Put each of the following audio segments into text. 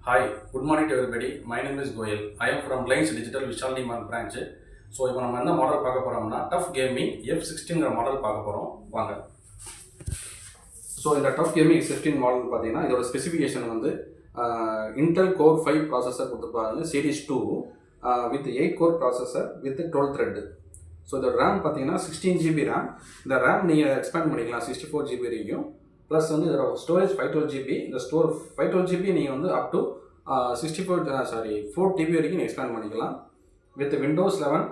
Hi, good morning to everybody. My name is Goyal. I am from Lines Digital Vishal Niman branch. So இப்போ நம்ம என்ன model பார்க்க போகிறோம்னா tough gaming F16ங்கிற model பார்க்க போகிறோம் வாங்க. ஸோ இந்த டஃப் கேமிங் F16 மாடல் பார்த்தீங்கன்னா இதோட ஸ்பெசிஃபிகேஷன் வந்து இன்டெல் கோர் 5 ப்ராசஸர் கொடுத்துருப்பாங்க series 2 with 8 core processor with 12 thread. So இதோட ரேம் பார்த்தீங்கன்னா 16 GB ரேம். இந்த ரேம் நீங்கள் எக்ஸ்பேண்ட் பண்ணிக்கலாம் 64 GB வரைக்கும். ப்ளஸ் வந்து இதோட ஸ்டோரேஜ் 512 GB. இந்த 512 GB நீங்கள் வந்து அப் டு 4 TB வரைக்கும் நீங்கள் எக்ஸ்பேண்ட் பண்ணிக்கலாம். வித் விண்டோஸ் 11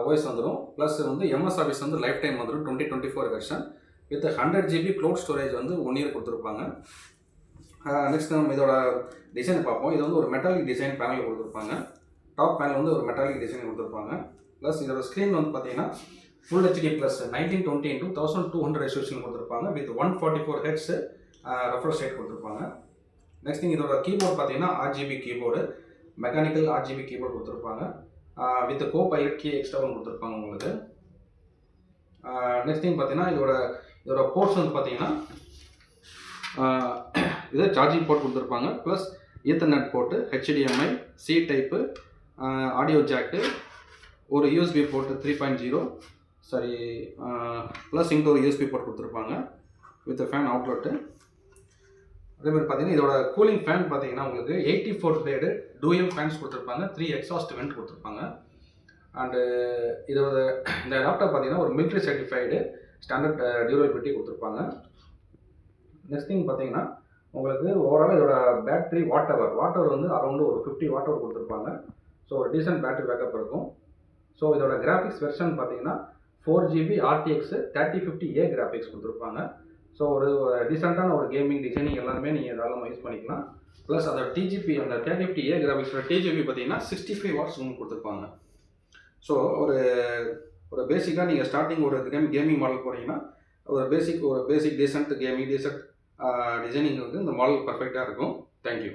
ஓஎஸ் வந்துடும். ப்ளஸ் வந்து எம்எஸ் ஆஃபீஸ் வந்து லைஃப் டைம் வந்துடும் 2024 version. With 100 GB cloud storage வந்து 1 இயர் கொடுத்துருப்பாங்க. நெக்ஸ்ட் நம்ம இதோட டிசைன் பார்ப்போம். இது வந்து ஒரு மெட்டாலிக் டிசைன் பேனல் கொடுத்துருப்பாங்க. டாப் பேனல் வந்து ஒரு மெட்டாலிக் டிசைன் கொடுத்துருப்பாங்க. ப்ளஸ் இதோட ஸ்க்ரீன் வந்து பார்த்தீங்கன்னா full HD plus 1920 x 1200 resolution கொடுத்துருப்பாங்க. வித் 144 Hz ரெஃப்ரெஷ் ரேட் கொடுத்துருப்பாங்க. நெக்ஸ்ட் திங் இதோட கீபோர்டு பார்த்தீங்கன்னா RGB keyboard, mechanical RGB keyboard கொடுத்துருப்பாங்க. வித் கோ பைலட் கீ எக்ஸ்ட்ராவும் கொடுத்துருப்பாங்க உங்களுக்கு. நெக்ஸ்ட் திங் பார்த்தீங்கன்னா இதோட போர்ட்ஸ் வந்து பார்த்தீங்கன்னா இதை சார்ஜிங் போர்ட் கொடுத்துருப்பாங்க. Plus ethernet port, HDMI, C type, audio jack, ஒரு USB போர்ட்டு 3.0 ப்ளஸ் இங்கே ஒரு USB போர்ட் கொடுத்துருப்பாங்க வித் ஃபேன் அவுட்லெட்டு. அதேமாதிரி பார்த்தீங்கன்னா இதோட கூலிங் ஃபேன் பார்த்தீங்கன்னா உங்களுக்கு 84 பிளேடு டூயல் ஃபேன்ஸ் கொடுத்துருப்பாங்க. 3 எக்ஸாஸ்ட் வெண்ட் கொடுத்துருப்பாங்க. அண்டு இதோட இந்த லேப்டாப் பார்த்தீங்கன்னா ஒரு மிலிட்ரி சர்டிஃபைடு ஸ்டாண்டர்ட் டியூரபிலிட்டி கொடுத்துருப்பாங்க. நெக்ஸ்ட் திங் பார்த்தீங்கன்னா உங்களுக்கு ஓவரால் இதோட பேட்டரி வாட் ஹவர் வந்து அரௌண்டு ஒரு 50 வாட் ஹவர் கொடுத்துருப்பாங்க. ஸோ ஒரு டீசென்ட் பேட்டரி பேக்கப் இருக்கும். ஸோ இதோட கிராஃபிக்ஸ் வெர்ஷன் பார்த்தீங்கன்னா 4 GB RTX 3050A கிராஃபிக்ஸ் கொடுத்துருப்பாங்க. ஸோ ஒரு டீசெண்டான ஒரு கேமிங் டிசைனிங் எல்லாருமே நீங்கள் தாராளமாக யூஸ் பண்ணிக்கலாம். ப்ளஸ் அந்த டிஜிபி அந்த 3050A கிராஃபிக்ஸோட டிஜிபி பார்த்தீங்கன்னா 65 வாட்ஸ் கொடுத்துருப்பாங்க. ஸோ ஒரு பேசிக்காக நீங்கள் ஸ்டார்டிங் ஒரு கேமிங் மாடல் போனீங்கன்னா ஒரு பேசிக் டீசென்ட் கேமிங் டிசைனிங் வந்து இந்த மாடல் பர்ஃபெக்டாக இருக்கும். தேங்க்யூ.